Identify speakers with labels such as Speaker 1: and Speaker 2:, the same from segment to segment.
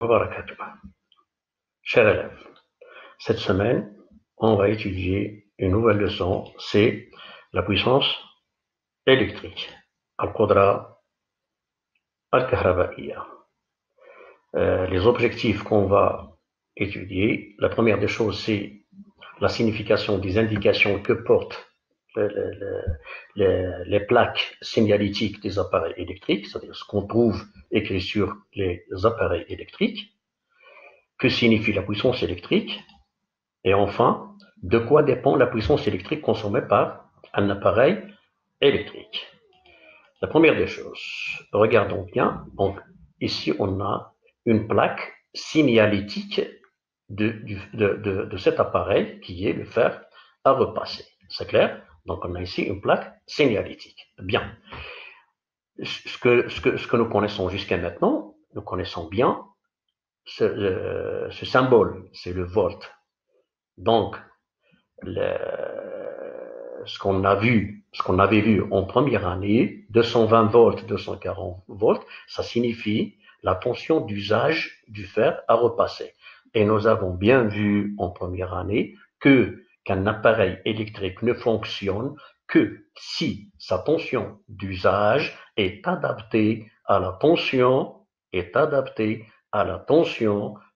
Speaker 1: Wabarakatuh. Chers élèves, cette semaine, on va étudier une nouvelle leçon, c'est la puissance électrique, al-Qudra al-Kahrabaïya. Les objectifs qu'on va étudier, la première des choses, c'est la signification des indications que portent les plaques signalétiques des appareils électriques, c'est-à-dire ce qu'on trouve écrit sur les appareils électriques. Que signifie la puissance électrique? Et enfin, de quoi dépend la puissance électrique consommée par un appareil électrique? La première des choses, regardons bien. Donc, ici, on a une plaque signalétique de cet appareil qui est le fer à repasser. C'est clair? Donc, on a ici une plaque signalétique. Bien. Ce que nous connaissons jusqu'à maintenant, nous connaissons bien ce symbole, c'est le volt. Donc, ce qu'on avait vu en première année, 220 volts, 240 volts, ça signifie la tension d'usage du fer à repasser. Et nous avons bien vu en première année qu'un appareil électrique ne fonctionne que si sa tension d'usage est adaptée à la tension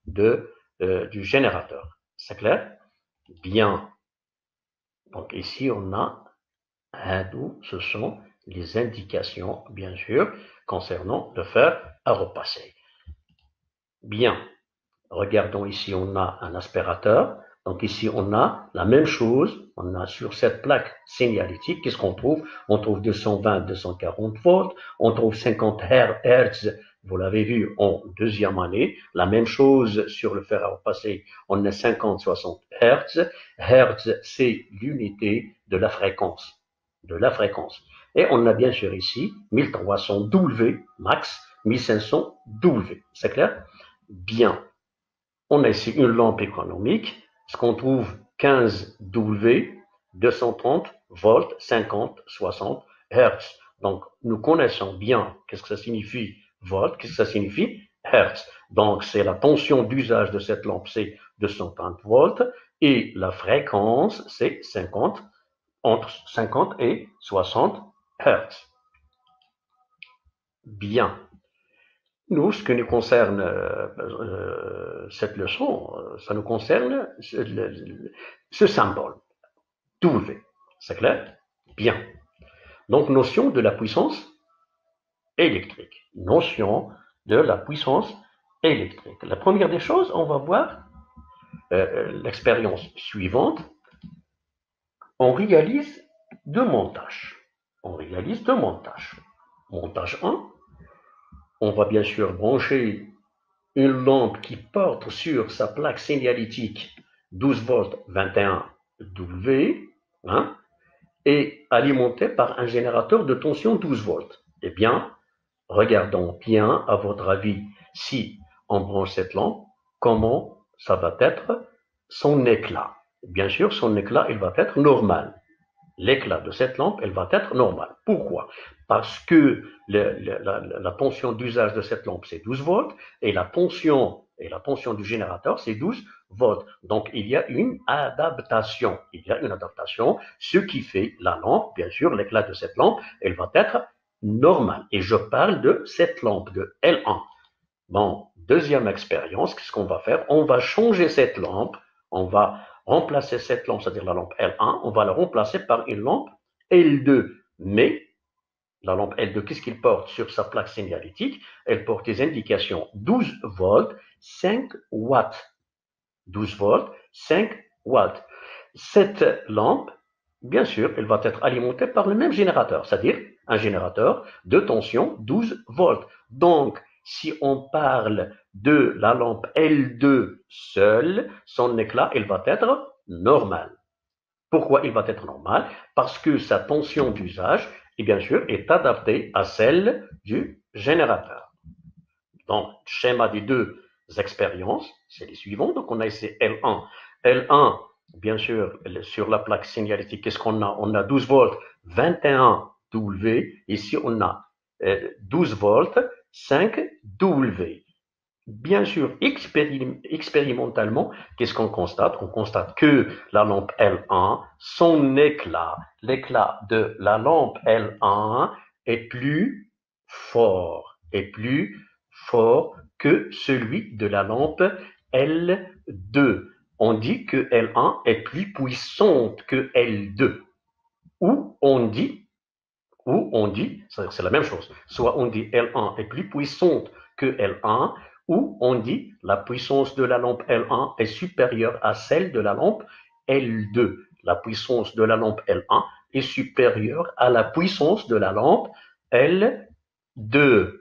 Speaker 1: du générateur. C'est clair? Bien. Donc ici, on a ce sont les indications, bien sûr, concernant le fer à repasser. Bien, regardons ici, on a un aspirateur. Donc ici, on a la même chose. On a sur cette plaque signalétique, qu'est-ce qu'on trouve? On trouve 220, 240 volts. On trouve 50 Hertz. Vous l'avez vu en deuxième année. La même chose sur le fer à repasser. On a 50, 60 Hertz. Hertz, c'est l'unité de la fréquence. Et on a bien sûr ici 1300 W max, 1500 W. C'est clair? Bien. On a ici une lampe économique, ce qu'on trouve 15 W, 230 volts, 50, 60 Hertz. Donc, nous connaissons bien qu'est-ce que ça signifie volt, qu'est-ce que ça signifie Hertz. Donc, c'est la tension d'usage de cette lampe, c'est 230 volts, et la fréquence, c'est 50, entre 50 et 60 Hertz. Bien. Nous, ce qui nous concerne cette leçon, ça nous concerne ce symbole, W. C'est clair? Bien. Donc, notion de la puissance électrique. Notion de la puissance électrique. La première des choses, on va voir l'expérience suivante. On réalise deux montages. Montage 1, on va bien sûr brancher une lampe qui porte sur sa plaque signalétique 12 volts 21 W, hein, et alimentée par un générateur de tension 12 volts. Eh bien, regardons bien, à votre avis, si on branche cette lampe, comment ça va être son éclat. Bien sûr, son éclat, il va être normal. L'éclat de cette lampe, elle va être normale. Pourquoi? Parce que la tension d'usage de cette lampe, c'est 12 volts, et la tension du générateur, c'est 12 volts. Donc, il y a une adaptation. Ce qui fait la lampe, bien sûr, l'éclat de cette lampe, elle va être normale. Et je parle de cette lampe, de L1. Bon, deuxième expérience, qu'est-ce qu'on va faire? On va changer cette lampe, on va remplacer cette lampe, c'est-à-dire la lampe L1, on va la remplacer par une lampe L2. Mais la lampe L2, qu'est-ce qu'il porte sur sa plaque signalétique? Elle porte des indications 12 volts, 5 watts. 12 volts, 5 watts. Cette lampe, bien sûr, elle va être alimentée par le même générateur, c'est-à-dire un générateur de tension 12 volts. Donc, si on parle de la lampe L2 seule, son éclat, il va être normal. Pourquoi il va être normal? Parce que sa tension d'usage, et bien sûr, est adaptée à celle du générateur. Donc, schéma des deux expériences, c'est les suivants. Donc, on a ici L1. L1, bien sûr, sur la plaque signalétique, qu'est-ce qu'on a? On a 12 volts, 21 W. Ici, on a 12 volts, 5 W. bien sûr, expérimentalement, qu'est-ce qu'on constate? On constate que la lampe L1, son éclat, l'éclat de la lampe L1 est plus fort que celui de la lampe L2. On dit que L1 est plus puissante que L2. Ou on dit, c'est la même chose, soit on dit L1 est plus puissante que L1, ou on dit la puissance de la lampe L1 est supérieure à celle de la lampe L2. La puissance de la lampe L1 est supérieure à la puissance de la lampe L2.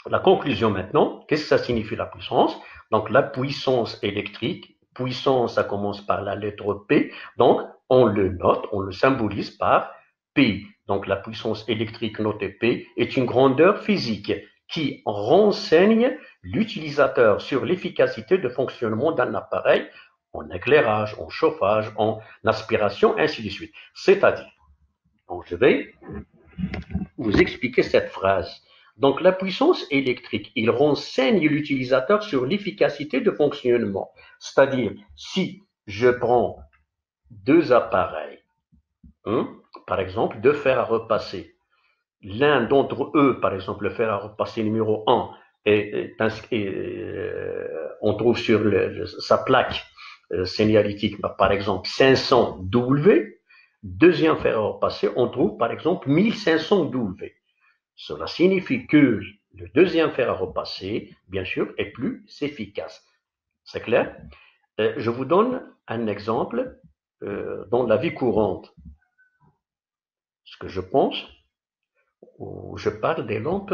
Speaker 1: La conclusion maintenant, qu'est-ce que ça signifie la puissance? Donc la puissance électrique, puissance, ça commence par la lettre P, donc on le note, on le symbolise par P. Donc la puissance électrique notée P est une grandeur physique qui renseigne l'utilisateur sur l'efficacité de fonctionnement d'un appareil en éclairage, en chauffage, en aspiration, ainsi de suite. C'est-à-dire, donc je vais vous expliquer cette phrase. Donc la puissance électrique, il renseigne l'utilisateur sur l'efficacité de fonctionnement. C'est-à-dire, si je prends deux appareils, par exemple, deux fers à repasser, l'un d'entre eux, par exemple, le fer à repasser numéro 1, on trouve sur sa plaque signalétique, par exemple, 500 W. Deuxième fer à repasser, on trouve, par exemple, 1500 W. Cela signifie que le deuxième fer à repasser, bien sûr, est plus efficace. C'est clair? Je vous donne un exemple dans la vie courante. Ce que je pense, où je parle des lampes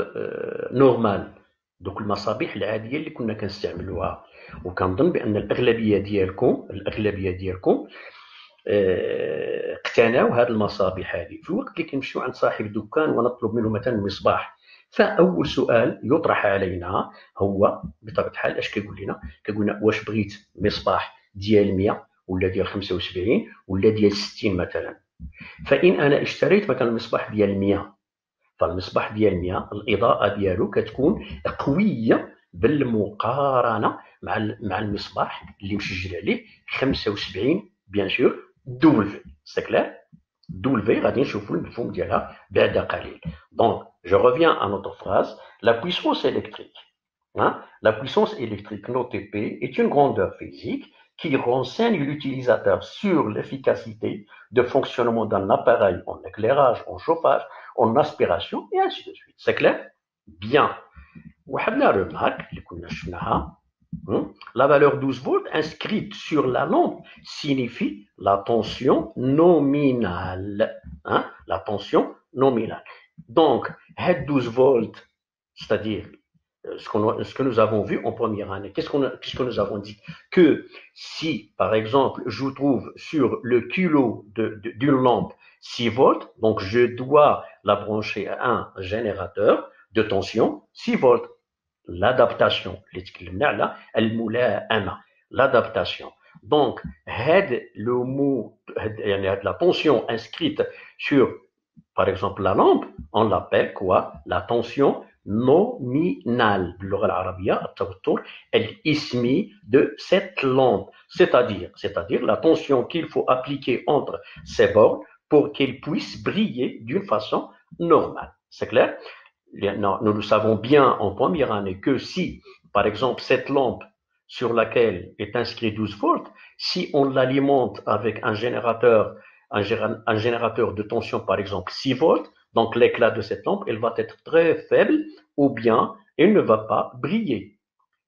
Speaker 1: normales. دوك المصابيح العاديه اللي كنا كنستعملوها وكنظن بان الاغلبيه ديالكم اقتناو هذه المصابيح هذه في الوقت اللي كنمشيو عند صاحب الدكان ونطلب منه مثلا مصباح. فاول سؤال يطرح علينا هو بطبيعه الحال اش كيقول لنا واش بغيت مصباح ديال 100 ولا ديال 75 ولا ديال 60 مثلا. فان انا اشتريت مثلا المصباح ديال 100، فالمصباح ديال 100 الاضاءه ديالو كتكون قويه بالمقارنه مع المصباح اللي مسجل عليه 75 بيان سور دبليو. سي كلير؟ دبليو غادي نشوفوا المفهوم ديالها بعد قليل. دونك je reviens à notre phrase, la puissance électrique. La puissance électrique notée P est une grandeur physique qui renseigne l'utilisateur sur l'efficacité de fonctionnement d'un appareil en éclairage, en chauffage, en aspiration, et ainsi de suite. C'est clair? Bien. وحدنا remarque اللي كنا شفناها. La valeur 12 volts inscrite sur la lampe signifie la tension nominale. La tension nominale. Donc, 12 volts, c'est-à-dire ce que nous avons vu en première année, qu'est-ce que nous avons dit? Que si, par exemple, je trouve sur le kilo d'une lampe 6 volts, donc je dois la brancher à un générateur de tension 6 volts. L'adaptation, l'adaptation. Donc, le mot, la tension inscrite sur, par exemple, la lampe, on l'appelle quoi? La tension nominale. باللغة العربية التوتر الاسمي de cette lampe. C'est-à-dire la tension qu'il faut appliquer entre ces bornes pour qu'elle puisse briller d'une façon normale. C'est clair? Nous le savons bien en première année que si, par exemple, cette lampe sur laquelle est inscrit 12 volts, si on l'alimente avec un générateur de tension, par exemple 6 volts, donc l'éclat de cette lampe, elle va être très faible ou bien elle ne va pas briller.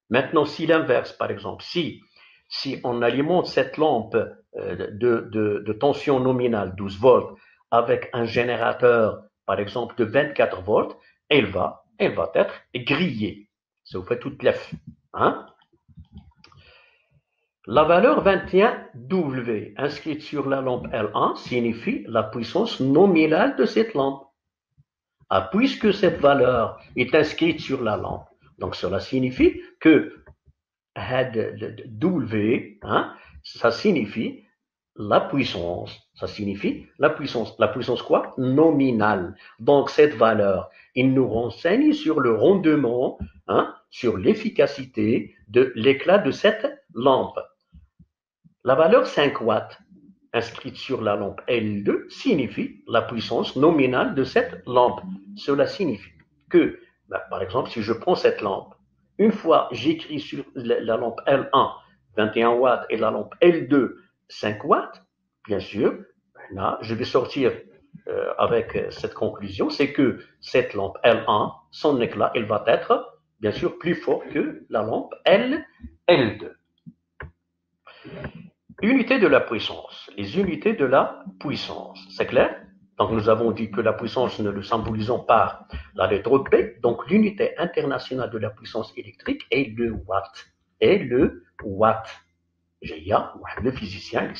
Speaker 1: Maintenant, si l'inverse, par exemple, si on alimente cette lampe de tension nominale 12 volts avec un générateur, par exemple, de 24 volts, elle va être grillée. Ça vous fait toute l'œuf. La valeur 21W inscrite sur la lampe L1 signifie la puissance nominale de cette lampe. Puisque cette valeur est inscrite sur la lampe, donc cela signifie que W, ça signifie la puissance, ça signifie la puissance quoi? Nominale. Donc cette valeur, il nous renseigne sur le rendement, hein, sur l'efficacité de l'éclat de cette lampe. La valeur 5 watts inscrite sur la lampe L2 signifie la puissance nominale de cette lampe. Cela signifie que, par exemple, si je prends cette lampe, une fois j'écris sur la lampe L1 21 watts et la lampe L2 5 watts, bien sûr, là, je vais sortir avec cette conclusion, c'est que cette lampe L1, son éclat, elle va être bien sûr plus fort que la lampe L2. Unité de la puissance. Les unités de la puissance. C'est clair? Donc, nous avons dit que la puissance, nous le symbolisons par la lettre P. Donc, l'unité internationale de la puissance électrique est le watt. Et le watt. Le physicien,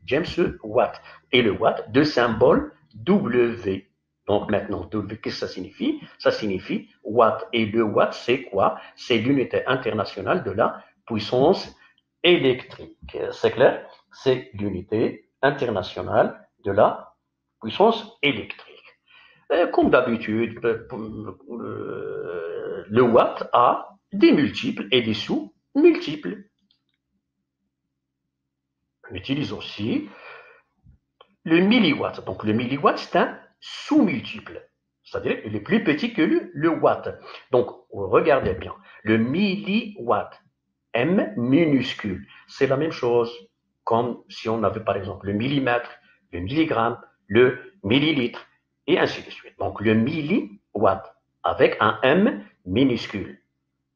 Speaker 1: James Watt. Et le watt de symbole W. Donc, maintenant, W, qu'est-ce que ça signifie? Ça signifie watt. Et le watt, c'est quoi? C'est l'unité internationale de la puissance électrique. C'est clair? C'est l'unité internationale de la puissance électrique. Comme d'habitude, le watt a des multiples et des sous-multiples. On utilise aussi le milliwatt. Donc le milliwatt, c'est un sous-multiple. C'est-à-dire qu'il est plus petit que le watt. Donc, regardez bien. Le milliwatt, M minuscule. C'est la même chose comme si on avait par exemple le millimètre, le milligramme, le millilitre, et ainsi de suite. Donc le milliwatt avec un M minuscule,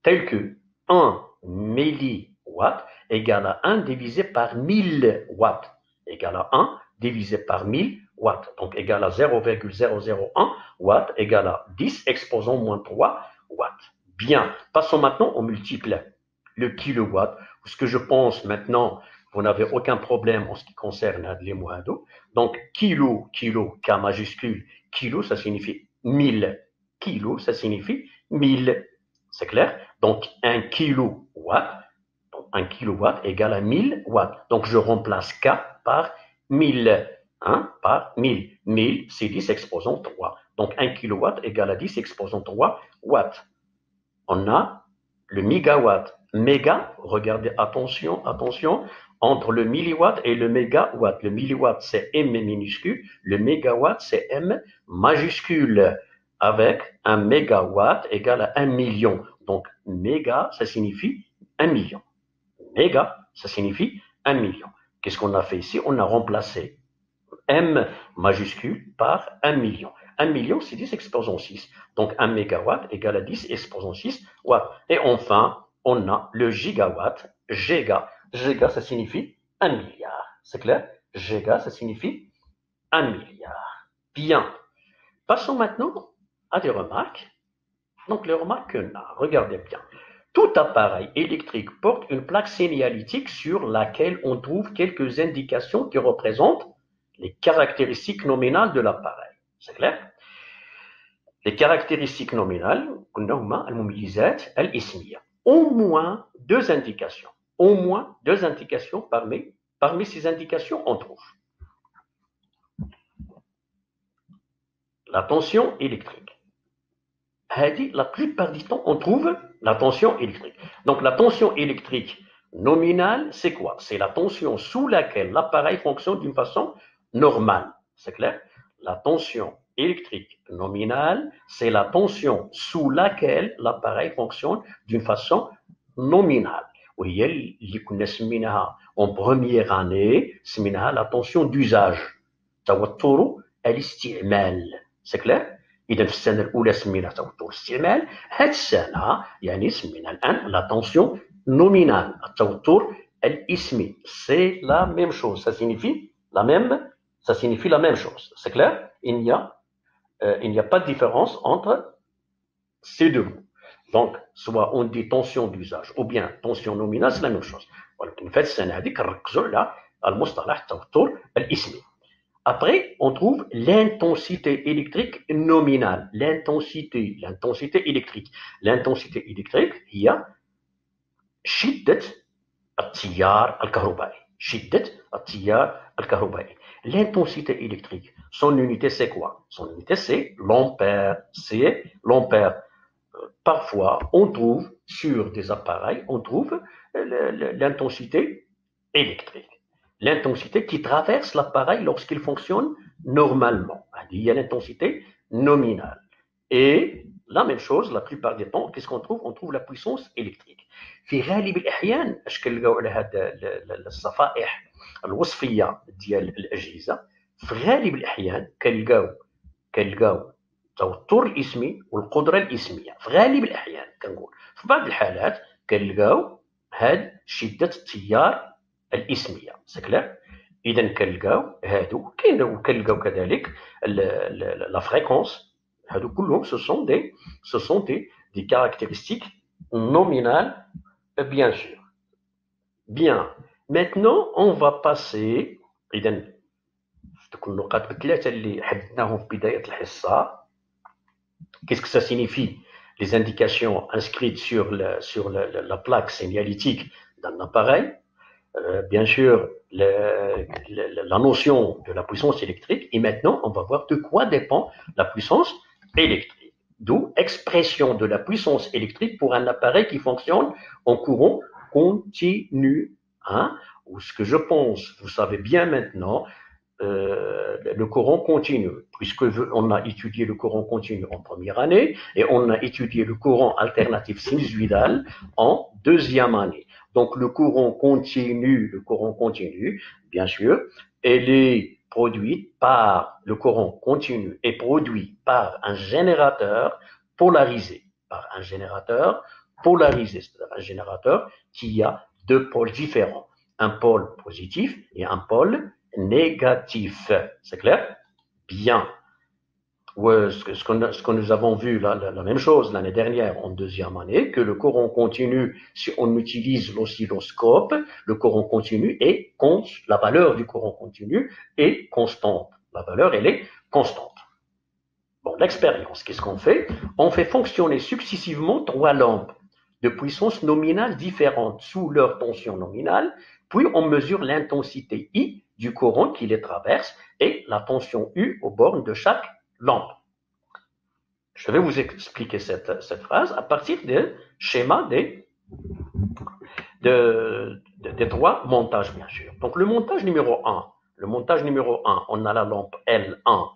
Speaker 1: tel que 1 milliwatt égale à 1 divisé par 1000 watts, égale à 1 divisé par 1000 watts, donc égale à 0,001 watts, égale à 10 exposant moins 3 watts. Bien, passons maintenant au multiple. Le kilowatt, ce que je pense maintenant, vous n'avez aucun problème en ce qui concerne les moins d'eau. Donc, kilo, K majuscule, kilo, ça signifie 1000. Kilo, ça signifie 1000. C'est clair? Donc, 1 kilowatt, donc 1 kilowatt égale à 1000 watts. Donc, je remplace K par 1000. Hein, par 1000. 1000, c'est 10 exposant 3. Donc, 1 kilowatt égale à 10 exposant 3 watts. On a le mégawatt. Méga, regardez, attention, attention, entre le milliwatt et le mégawatt. Le milliwatt, c'est M minuscule, le mégawatt, c'est M majuscule, avec un mégawatt égal à 1 million. Donc, méga, ça signifie 1 million. Méga, ça signifie 1 million. Qu'est-ce qu'on a fait ici? On a remplacé M majuscule par 1 million. 1 million, c'est 10 exposant 6. Donc, 1 mégawatt égale à 10 exposant 6 watts. Et enfin, on a le gigawatt, giga. Giga, ça signifie 1 milliard. C'est clair? Giga, ça signifie 1 milliard. Bien. Passons maintenant à des remarques. Donc, les remarques qu'on a, regardez bien. Tout appareil électrique porte une plaque signalétique sur laquelle on trouve quelques indications qui représentent les caractéristiques nominales de l'appareil. C'est clair? Les caractéristiques nominales, au moins deux indications. Au moins deux indications parmi ces indications, on trouve la tension électrique. La plupart du temps, on trouve la tension électrique. Donc, la tension électrique nominale, c'est quoi? C'est la tension sous laquelle l'appareil fonctionne d'une façon normale. C'est clair? La tension électrique nominale, c'est la tension sous laquelle l'appareil fonctionne d'une façon nominale. En première année, c'est la tension d'usage. C'est clair? إذا في السنة الأولى سميناها توتر استعمال، هذه السنة يعني سمينا الآن la tension nominale, التوتر الاسمي. C'est la même chose, ça signifie la même chose. C'est clair? Il n'y a pas de différence entre ces deux mots. Donc, soit on dit tension d'usage ou bien tension nominale, c'est la même chose. ولكن في هذه السنة هذه كنركزوا على المصطلح التوتر الاسمي. Après, on trouve l'intensité électrique nominale. L'intensité électrique. L'intensité électrique, هي شدة التيار الكهربائي. شدة التيار الكهربائي. L'intensité électrique, son unité c'est quoi? Son unité c'est l'ampère. C'est l'ampère. Parfois, on trouve sur des appareils, on trouve l'intensité électrique. L'intensité qui traverse l'appareil lorsqu'il fonctionne normalement. Il y a l'intensité nominale. Et la même chose, la plupart du temps, qu'est-ce qu'on trouve? On trouve la puissance électrique. في غالب الأحيان اش كنلقاو على هاد الصفائح الوصفية ديال الأجهزة، في غالب الأحيان كنلقاو التوتر الاسمي والقدره الاسميه. في غالب الاحيان كنقول، في بعض الحالات كنلقاو هاد شده التيار الاسميه. سكلير. اذا كنلقاو هادو كاين، وكنلقاو كذلك لا فريكونس. هادو كلهم ce sont des caractéristiques nominales, bien sûr. Bien. Maintenant on va passer. اذا دوك النقاط الثلاثه اللي حددناهم في بدايه الحصه. Qu'est-ce que ça signifie? Les indications inscrites sur la plaque signalétique d'un appareil. Bien sûr, la notion de la puissance électrique. Et maintenant, on va voir de quoi dépend la puissance électrique. D'où expression de la puissance électrique pour un appareil qui fonctionne en courant continu. Hein? Ou ce que je pense, vous savez bien maintenant, le courant continu, puisque on a étudié le courant continu en première année et on a étudié le courant alternatif sinusoïdal en deuxième année. Donc le courant continu, bien sûr, le courant continu est produit par un générateur polarisé, c'est-à-dire un générateur qui a deux pôles différents, un pôle positif et un pôle négatif. C'est clair? Bien. Ce que nous avons vu, la même chose l'année dernière en deuxième année, que le courant continu, si on utilise l'oscilloscope, le courant continu est la valeur du courant continu est constante. La valeur, elle est constante. Bon, l'expérience, qu'est-ce qu'on fait? On fait fonctionner successivement 3 lampes de puissance nominale différentes sous leur tension nominale, puis on mesure l'intensité I du courant qui les traverse et la tension U aux bornes de chaque lampe. Je vais vous expliquer cette phrase à partir du schéma des 3 montages, bien sûr. Donc le montage numéro 1, on a la lampe L1,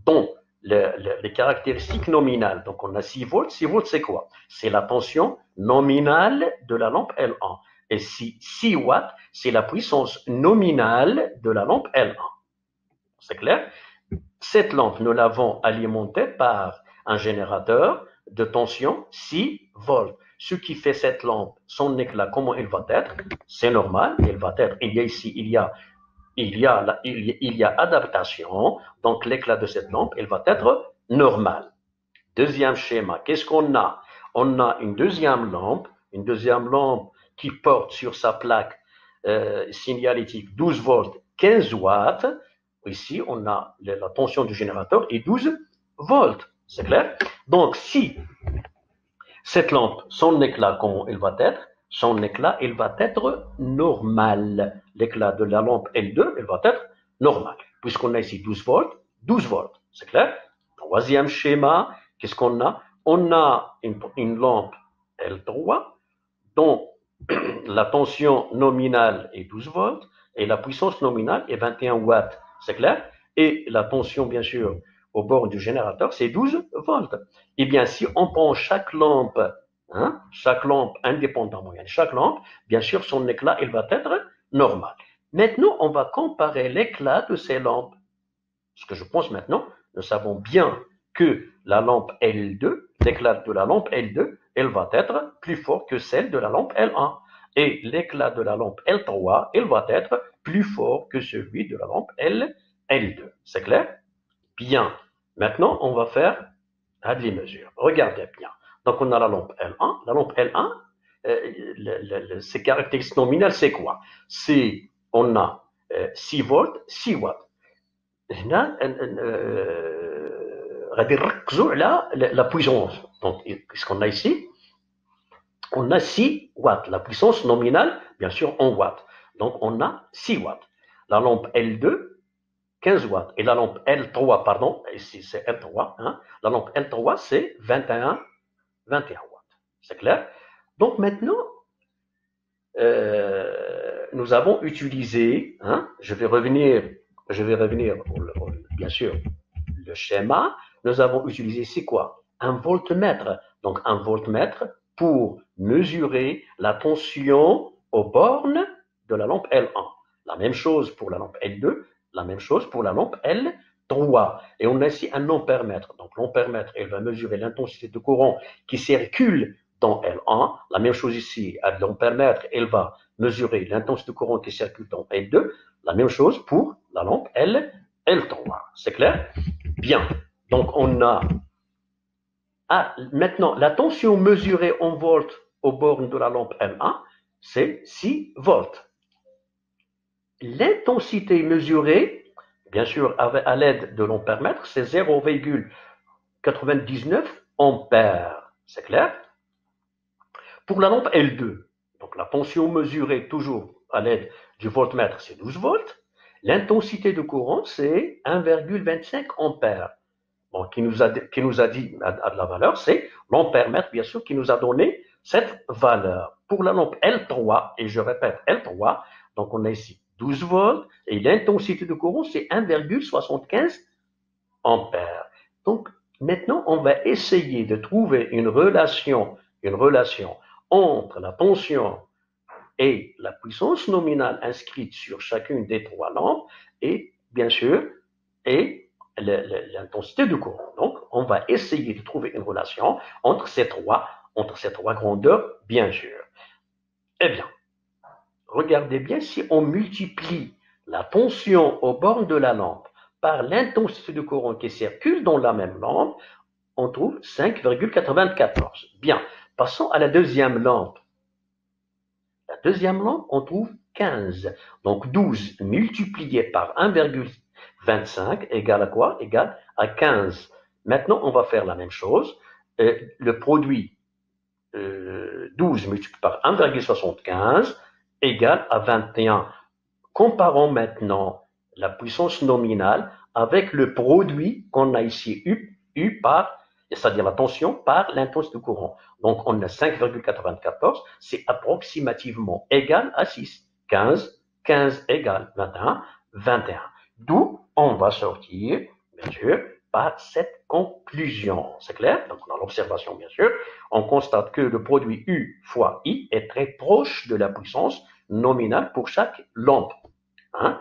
Speaker 1: dont les caractéristiques nominales. Donc on a 6 volts. 6 volts, c'est quoi? C'est la tension nominale de la lampe L1. Et 6 watts, c'est la puissance nominale de la lampe L1. C'est clair? Cette lampe, nous l'avons alimentée par un générateur de tension 6 volts. Ce qui fait cette lampe, son éclat, comment il va être? C'est normal, il va être, il y a adaptation, donc l'éclat de cette lampe, il va être normal. Deuxième schéma, qu'est-ce qu'on a? On a une deuxième lampe qui porte sur sa plaque signalétique 12 volts, 15 watts. Ici, on a la tension du générateur et 12 volts. C'est clair? Donc, si cette lampe, son éclat, comment il va être? Son éclat, il va être normal. L'éclat de la lampe L2, il va être normal. Puisqu'on a ici 12 volts. C'est clair? Troisième schéma, qu'est-ce qu'on a? On a une lampe L3 dont la tension nominale est 12 volts et la puissance nominale est 21 watts. C'est clair? Et la tension, bien sûr, au bord du générateur, c'est 12 volts. Eh bien, si on prend chaque lampe indépendamment, chaque lampe, bien sûr, son éclat, il va être normal. Maintenant, on va comparer l'éclat de ces lampes. Ce que je pense maintenant, nous savons bien que la lampe L2, l'éclat de la lampe L2, elle va être plus fort que celle de la lampe L1. Et l'éclat de la lampe L3, il va être plus fort que celui de la lampe L2. C'est clair? Bien. Maintenant, on va faire les mesures. Regardez bien. Donc, on a la lampe L1. La lampe L1, ses caractéristiques nominales, c'est quoi? On a 6 volts, 6 watts. هنا غادي نركزوا على la puissance. Donc, qu'est-ce qu'on a ici? On a 6 watts. La puissance nominale, bien sûr, en watts. Donc, on a 6 watts. La lampe L2, 15 watts. Et la lampe L3, pardon, ici c'est L3, hein, la lampe L3, c'est 21 watts. C'est clair? Donc maintenant, nous avons utilisé, hein, je vais revenir bien sûr, le schéma. Nous avons utilisé, c'est quoi? Un voltmètre. Donc un voltmètre pour mesurer la tension aux bornes de la lampe L1. La même chose pour la lampe L2, la même chose pour la lampe L3. Et on a ici un ampèremètre. Donc l'ampèremètre, il va mesurer l'intensité de courant qui circule dans L1. La même chose ici, à l'ampèremètre, il va mesurer l'intensité de courant qui circule dans L2. La même chose pour la lampe L3. C'est clair? Bien. Donc on a maintenant la tension mesurée en volts aux bornes de la lampe L1, c'est 6 volts. L'intensité mesurée, bien sûr à l'aide de l'ampèremètre, c'est 0,99 ampères. C'est clair? Pour la lampe L2, donc la tension mesurée toujours à l'aide du voltmètre, c'est 12 volts. L'intensité de courant, c'est 1,25 ampères. Bon, qui nous a dit à de la valeur, c'est l'ampèremètre, bien sûr, qui nous a donné cette valeur. Pour la lampe L3, et je répète L3, donc on a ici 12 volts, et l'intensité de courant, c'est 1,75 ampères. Donc, maintenant, on va essayer de trouver une relation entre la tension et la puissance nominale inscrite sur chacune des trois lampes, et bien sûr, et l'intensité du courant. Donc, on va essayer de trouver une relation entre ces trois grandeurs, bien sûr. Eh bien, regardez bien, si on multiplie la tension aux bornes de la lampe par l'intensité du courant qui circule dans la même lampe, on trouve 5,94. Bien, passons à la deuxième lampe. La deuxième lampe, on trouve 15. Donc 12 multiplié par 1,25 égale à quoi? Égale à 15. Maintenant, on va faire la même chose. Le produit 12 multiplié par 1,75 égale à 21. Comparons maintenant la puissance nominale avec le produit qu'on a ici U par, c'est-à-dire la tension par l'intensité du courant. Donc on a 5,94, c'est approximativement égal à 6. 15 égale 21. D'où on va sortir, bien sûr, par cette conclusion. C'est clair? Donc dans l'observation, bien sûr, on constate que le produit U fois I est très proche de la puissance nominale pour chaque lampe. Hein?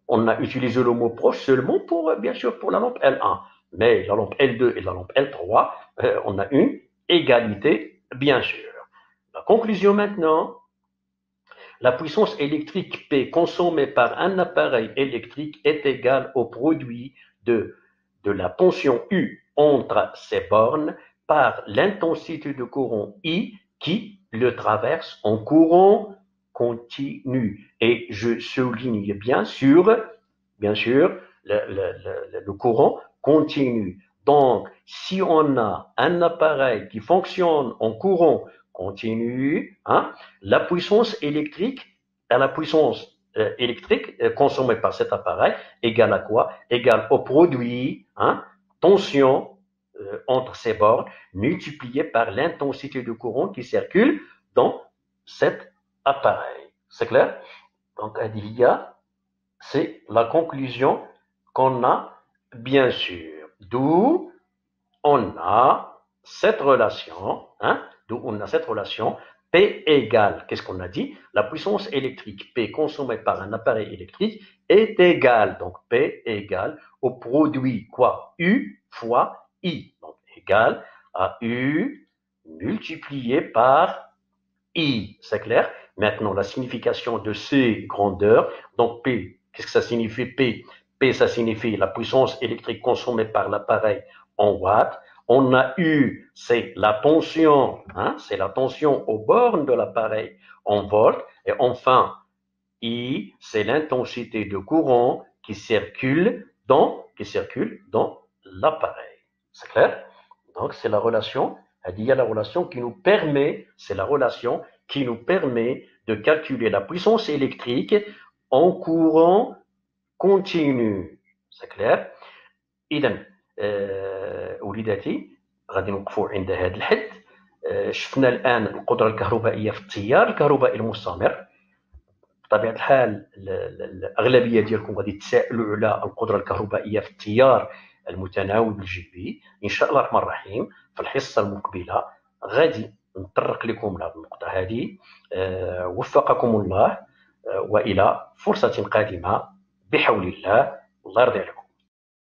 Speaker 1: On a utilisé le mot proche seulement pour, bien sûr, pour la lampe L1. Mais la lampe L2 et la lampe L3, on a une égalité, bien sûr. La conclusion maintenant, la puissance électrique P consommée par un appareil électrique est égale au produit de la tension U entre ses bornes par l'intensité de courant I qui le traverse en courant continu. Et je souligne bien sûr, le courant continu. Donc, si on a un appareil qui fonctionne en courant continu, hein, la puissance électrique consommée par cet appareil égale à quoi? Égale au produit, hein, tension entre ces bornes multiplié par l'intensité du courant qui circule dans cet appareil. C'est clair? Donc, Adilia, c'est la conclusion qu'on a, bien sûr. D'où on a cette relation, hein, P égale, qu'est-ce qu'on a dit? La puissance électrique P consommée par un appareil électrique est égale, donc P égale au produit, quoi? U fois I, donc égale à U multiplié par I, c'est clair? Maintenant, la signification de ces grandeurs, donc P, qu'est-ce que ça signifie P? P, ça signifie la puissance électrique consommée par l'appareil en watts. On a U, c'est la tension, hein, c'est la tension aux bornes de l'appareil en volts. Et enfin, I, c'est l'intensité de courant qui circule dans l'appareil. C'est clair? Donc, c'est la relation, il y a la relation qui nous permet, c'est la relation qui nous permet de calculer la puissance électrique en courant continu. C'est clair. إذا وليداتي غادي نوقفوا عند هذا الحد. شفنا الآن القدرة الكهربائية في التيار الكهربائي المستمر. بطبيعة الحال الأغلبية ديالكم غادي تسائلوا على القدرة الكهربائية في التيار المتناوب الجيبي. إن شاء الله الرحمن الرحيم في الحصة المقبلة غادي نطرق لكم لهذه النقطة هذه. وفقكم الله، وإلى فرصة قادمة بحول الله. الله يرضي عليكم.